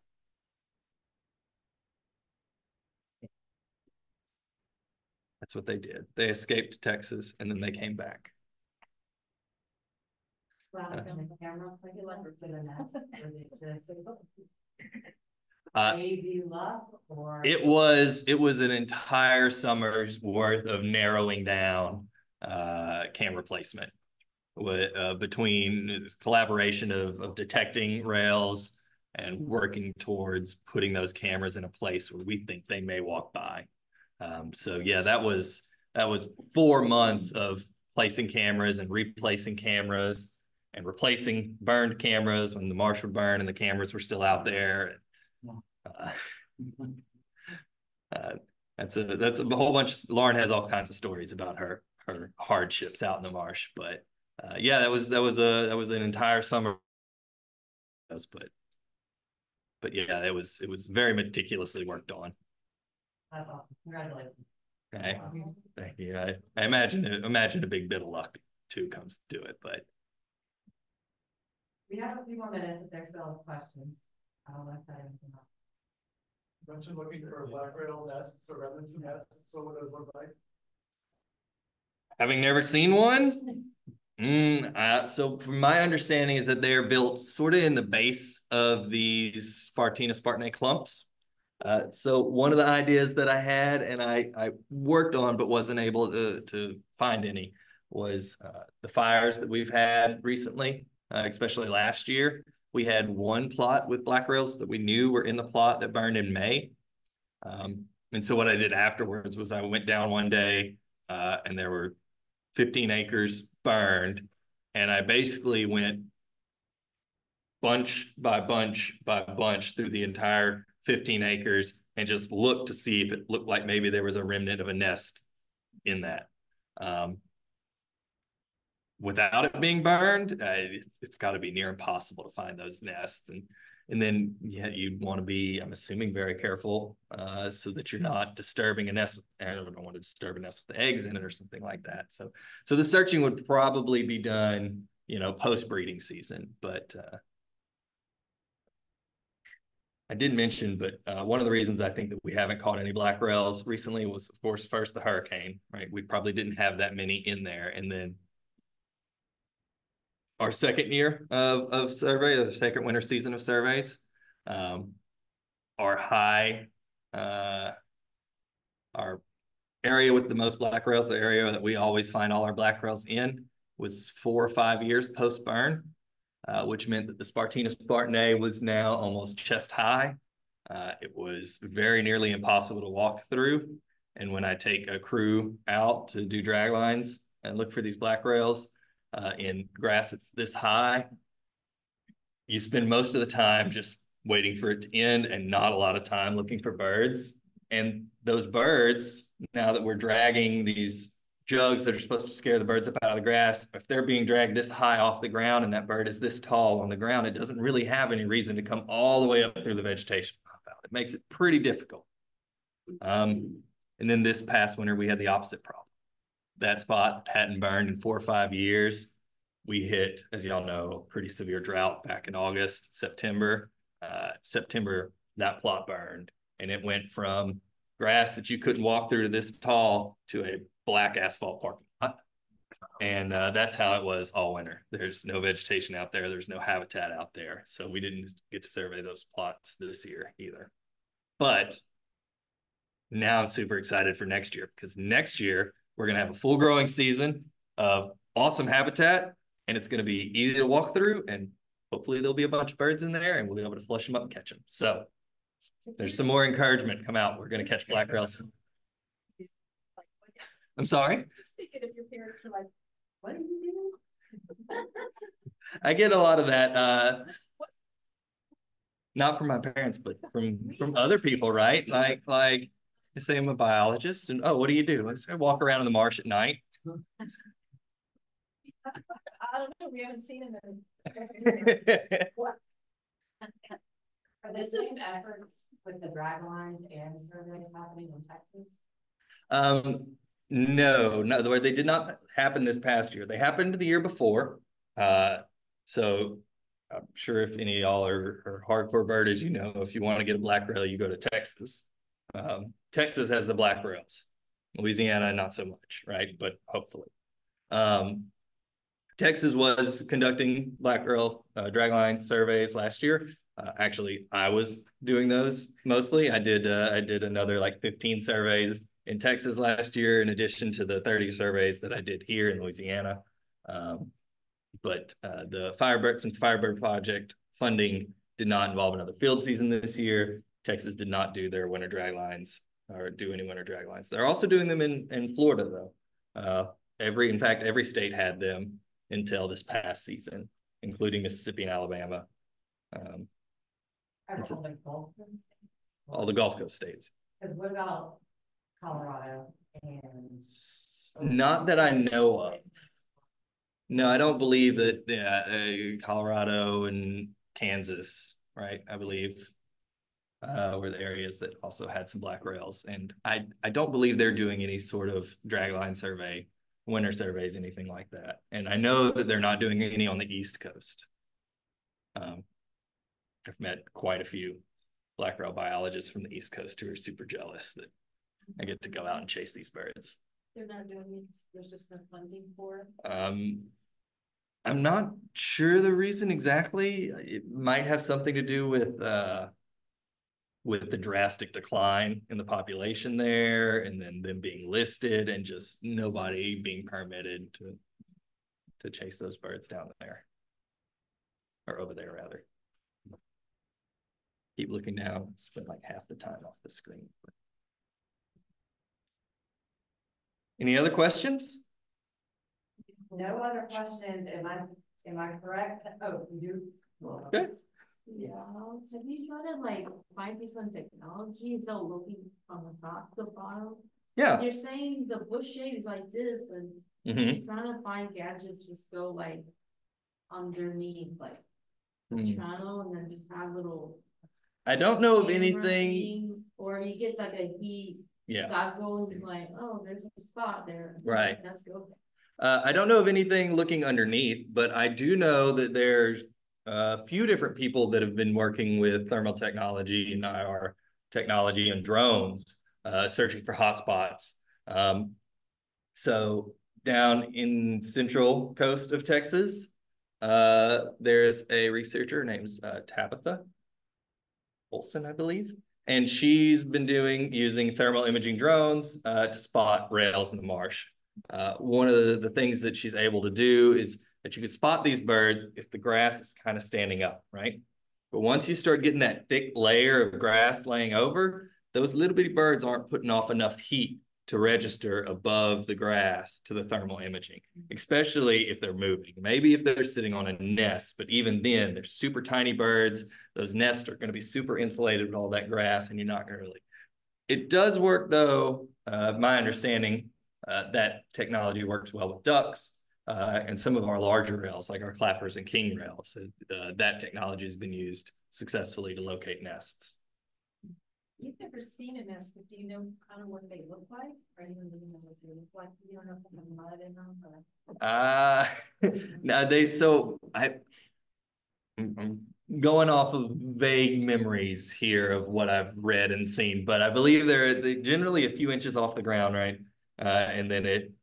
Speaker 2: that's what they did. They escaped Texas and then they came back.
Speaker 3: Crazy luck, or
Speaker 2: it was an entire summer's worth of narrowing down camera placement with between collaboration of detecting rails and working towards putting those cameras in a place where we think they may walk by. So yeah, that was 4 months of placing cameras and replacing cameras and replacing burned cameras when the marsh would burn and the cameras were still out there. That's a whole bunch. Lauren has all kinds of stories about her hardships out in the marsh, but yeah, that was an entire summer. But yeah, it was very meticulously worked on.
Speaker 3: That's awesome. Congratulations.
Speaker 2: Okay. Thank you. I imagine a big bit of luck too comes to it, but
Speaker 3: we have a few more minutes if there's still questions. I don't know if that anything else.
Speaker 5: Mentioned looking for black rail nests or remnants of nests. What would those look like?
Speaker 2: Having never seen one, so from my understanding is that they are built sort of in the base of these Spartina clumps. So one of the ideas that I had and I worked on but wasn't able to find any was the fires that we've had recently, especially last year. We had one plot with black rails that we knew were in the plot that burned in May. And so what I did afterwards was I went down one day and there were 15 acres burned. And I basically went bunch by bunch by bunch through the entire 15 acres and just looked to see if it looked like maybe there was a remnant of a nest in that. Without it being burned, it's got to be near impossible to find those nests. And then yeah, you'd want to be, I'm assuming, very careful so that you're not disturbing a nest. I don't want to disturb a nest with eggs in it or something like that. So the searching would probably be done, post-breeding season. But I did mention, but one of the reasons I think that we haven't caught any black rails recently was, of course, first the hurricane, right? We probably didn't have that many in there. And then our second year of survey, the second winter season of surveys, our area with the most black rails, the area that we always find all our black rails in, was 4 or 5 years post-burn, which meant that the Spartina spartanae was now almost chest high. It was very nearly impossible to walk through. And when I take a crew out to do drag lines and look for these black rails, in grass that's this high, you spend most of the time just waiting for it to end and not a lot of time looking for birds. And those birds, now that we're dragging these jugs that are supposed to scare the birds up out of the grass, if they're being dragged this high off the ground and that bird is this tall on the ground, it doesn't really have any reason to come all the way up through the vegetation. It makes it pretty difficult. And then this past winter, we had the opposite problem. That spot hadn't burned in 4 or 5 years. We hit, as y'all know, pretty severe drought back in August, September. September, that plot burned, and it went from grass that you couldn't walk through to this tall to a black asphalt parking lot. And that's how it was all winter. There's no vegetation out there. There's no habitat out there. So we didn't get to survey those plots this year either. But now I'm super excited for next year, because next year we're going to have a full growing season of awesome habitat, and it's going to be easy to walk through, and hopefully there'll be a bunch of birds in there and we'll be able to flush them up and catch them. So there's some more encouragement. Come out. We're going to catch black rails. I'm sorry?
Speaker 3: Just thinking if your parents were like, what are you doing?
Speaker 2: I get a lot of that. Not from my parents, but from other people, right? Like they say I'm a biologist, and oh, what do you do? I walk around in the marsh at night.
Speaker 3: I don't know. We haven't seen him in.
Speaker 6: What? Are this some efforts with the drag lines and surveys happening in Texas?
Speaker 2: No, they did not happen this past year. They happened the year before. So I'm sure if any of y'all are hardcore birders, if you want to get a black rail, you go to Texas. Texas has the black rails. Louisiana, not so much, right? But hopefully. Texas was conducting black rail dragline surveys last year. Actually, I was doing those mostly. I did another like 15 surveys in Texas last year, in addition to the 30 surveys that I did here in Louisiana. But the Firebird Project funding did not involve another field season this year. Texas did not do their winter drag lines or do any winter drag lines. They're also doing them in Florida, though. In fact, every state had them until this past season, including Mississippi and Alabama. All the Gulf Coast states.
Speaker 6: Because what about Colorado and?
Speaker 2: Not that I know of. No, I don't believe that Colorado and Kansas, right? I believe were the areas that also had some black rails. And I don't believe they're doing any sort of dragline survey, winter surveys, anything like that. And I know that they're not doing any on the East Coast. I've met quite a few black rail biologists from the East Coast who are super jealous that I get to go out and chase these birds.
Speaker 3: They're not doing it, there's just no funding for it.
Speaker 2: I'm not sure the reason exactly. It might have something to do with the drastic decline in the population there, and then them being listed and just nobody being permitted to chase those birds down there, or over there rather. Keep looking down, spend like half the time off the screen. Any other questions?
Speaker 6: No other questions. Am I correct? Oh, you do.
Speaker 2: Okay.
Speaker 3: Yeah, have you tried to like find these on technology instead of looking on the top of the file?
Speaker 2: Yeah.
Speaker 3: You're saying the bush shape is like this, and you're trying to find gadgets, just go like underneath like the channel and then just have little.
Speaker 2: I don't know of
Speaker 3: camera
Speaker 2: anything.
Speaker 3: thing, or you get like a heat.
Speaker 2: Yeah.
Speaker 3: Goggle and like, oh, there's a spot there.
Speaker 2: Right.
Speaker 3: Let's go.
Speaker 2: I don't know of anything looking underneath, but I do know that there's a few different people that have been working with thermal technology and IR technology and drones, searching for hotspots. So down in central coast of Texas, there's a researcher named Tabitha Olson, I believe. And she's been using thermal imaging drones to spot rails in the marsh. One of the things that she's able to do is that you can spot these birds if the grass is kind of standing up, right? But once you start getting that thick layer of grass laying over, those little bitty birds aren't putting off enough heat to register above the grass to the thermal imaging, especially if they're moving. Maybe if they're sitting on a nest, but even then, they're super tiny birds. Those nests are going to be super insulated with all that grass, and you're not going to really. It does work, though. My understanding, that technology works well with ducks and some of our larger rails, like our clappers and king rails. That technology has been used successfully to locate nests.
Speaker 3: You've never seen a nest, but do you know kind of what they look like? Or you don't even know what they look like? You don't know if they have mud in them?
Speaker 2: I'm going off of vague memories here of what I've read and seen, but I believe they're generally a few inches off the ground, right? And then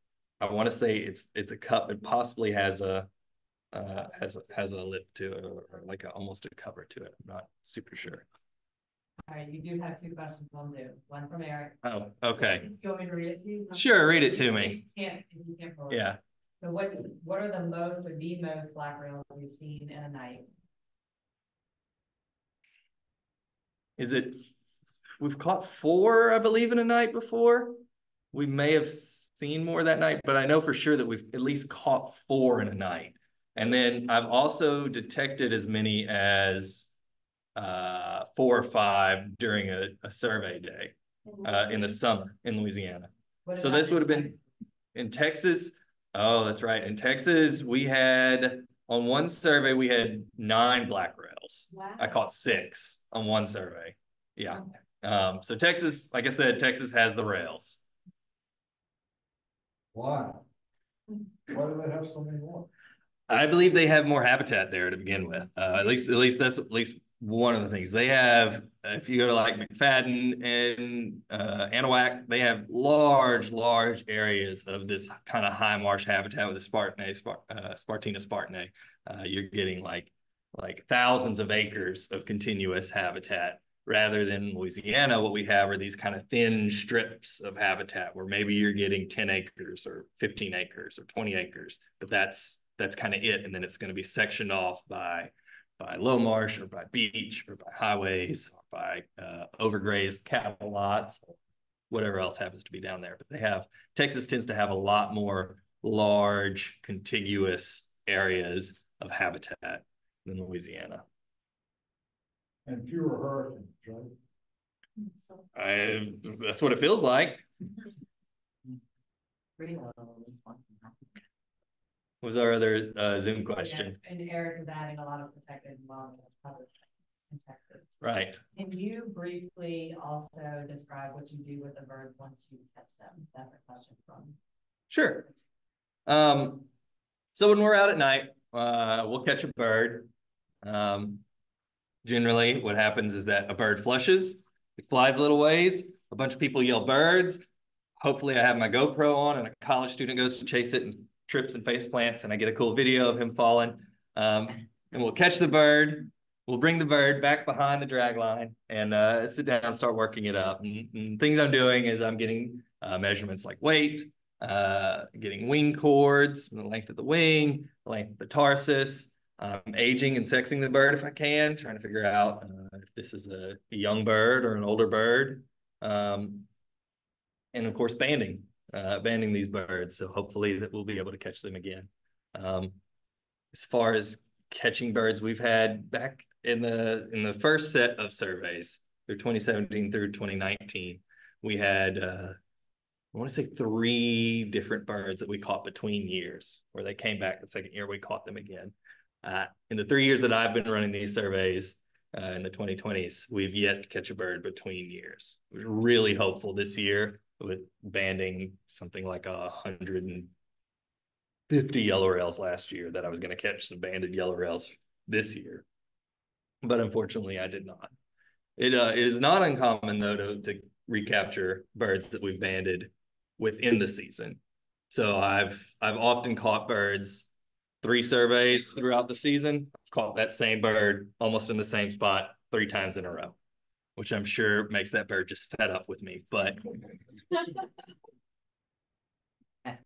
Speaker 2: I want to say it's a cup. It possibly has a lip to it, or like almost a cover to it. I'm not super sure.
Speaker 6: All right, you do have two questions on Zoom. One from Eric.
Speaker 2: Oh, okay.
Speaker 6: You want me to read it to you?
Speaker 2: Sure, read it to me.
Speaker 6: You can't
Speaker 2: Yeah.
Speaker 6: So what are the most or the most black rails you've seen in a night?
Speaker 2: We've caught 4, I believe, in a night before. We may have seen more that night, but I know for sure that we've at least caught 4 in a night. And then I've also detected as many as 4 or 5 during a survey day in the summer in Louisiana. So this would have been in Texas. Oh, that's right. In Texas, we had, on one survey, we had 9 black rails.
Speaker 3: Wow.
Speaker 2: I caught 6 on one survey. Yeah. So Texas, like I said, Texas has the rails.
Speaker 4: Why? Why do they have so many more?
Speaker 2: I believe they have more habitat there to begin with. At least that's one of the things they have. If you go to like McFadden and Anahuac, they have large areas of this kind of high marsh habitat with the Spartina spartanae. You're getting like thousands of acres of continuous habitat, rather than Louisiana. What we have are these kind of thin strips of habitat where maybe you're getting 10 acres or 15 acres or 20 acres, but that's kind of it. And then it's going to be sectioned off by low marsh or by beach or by highways or by overgrazed cattle lots, or whatever else happens to be down there. But Texas tends to have a lot more large contiguous areas of habitat than Louisiana.
Speaker 4: And fewer hurricanes, right?
Speaker 2: That's what it feels like. Was our other Zoom question?
Speaker 6: Yeah, and Eric is adding a lot of protected wildlife in Texas.
Speaker 2: Right.
Speaker 6: Can you briefly also describe what you do with the birds once you catch them? That's a question from.
Speaker 2: Sure. So when we're out at night, we'll catch a bird. Generally, what happens is that a bird flushes, it flies a little ways, a bunch of people yell birds. Hopefully I have my GoPro on and a college student goes to chase it and trips and face plants and I get a cool video of him falling. And we'll catch the bird. We'll bring the bird back behind the drag line and sit down and start working it up. And things I'm doing is I'm getting measurements like weight, getting wing chords, the length of the wing, the length of the tarsus, aging and sexing the bird if I can, trying to figure out if this is a young bird or an older bird. And of course, banding these birds. So hopefully that we'll be able to catch them again. As far as catching birds, we've had back in the first set of surveys through 2017 through 2019, we had I want to say 3 different birds that we caught between years, where they came back the second year, we caught them again. In the 3 years that I've been running these surveys in the 2020s, we've yet to catch a bird between years. We're really hopeful this year with banding something like 150 yellow rails last year that I was going to catch some banded yellow rails this year. But unfortunately, I did not. It is not uncommon, though, to recapture birds that we've banded within the season. So I've often caught birds 3 surveys throughout the season. I've caught that same bird almost in the same spot 3 times in a row, which I'm sure makes that bird just fed up with me. But
Speaker 6: all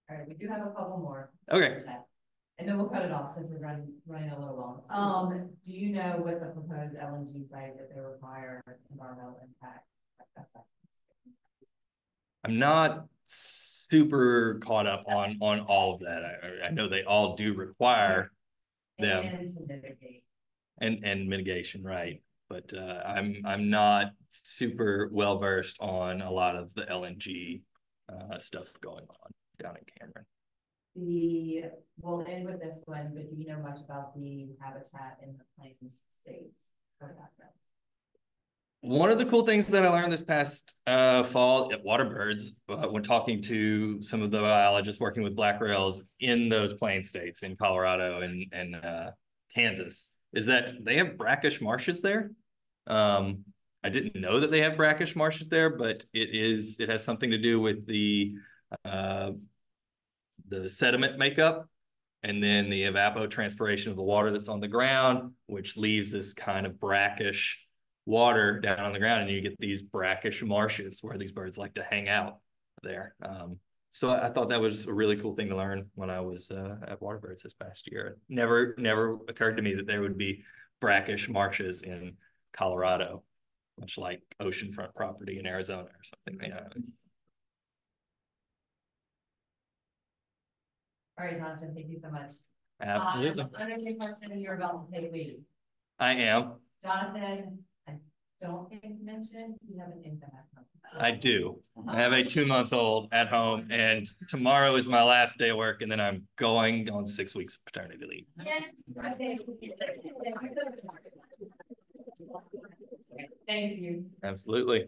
Speaker 6: right, we do have a couple more.
Speaker 2: Okay.
Speaker 6: And then we'll cut it off since we're running a little long. Do you know what the proposed LNG site that they require environmental impact assessments?
Speaker 2: I'm not super caught up on all of that. I know they all do require them
Speaker 6: and to mitigate
Speaker 2: and mitigation, right? But I'm not super well versed on a lot of the LNG stuff going on down in Cameron.
Speaker 6: We'll end with this one, but do you know much about the habitat in the Plains states?
Speaker 2: One of the cool things that I learned this past fall at Waterbirds, when talking to some of the biologists working with black rails in those Plains states in Colorado and Kansas, is that they have brackish marshes there. I didn't know that they have brackish marshes there, but it has something to do with the sediment makeup and then the evapotranspiration of the water that's on the ground, which leaves this kind of brackish water down on the ground, and you get these brackish marshes where these birds like to hang out there. So I thought that was a really cool thing to learn when I was at Waterbirds this past year. Never occurred to me that there would be brackish marshes in Colorado, much like oceanfront property in Arizona or something. Yeah.
Speaker 6: All right, Jonathon, thank you so much.
Speaker 2: Absolutely.
Speaker 6: I'm going to take question and you're about to take lead.
Speaker 2: I am.
Speaker 6: Jonathon, I don't think you mentioned you have an infant at home.
Speaker 2: I do. I have a 2-month-old at home, and tomorrow is my last day of work, and then I'm going on 6 weeks of paternity leave.
Speaker 6: Yes. Thank you.
Speaker 2: Absolutely.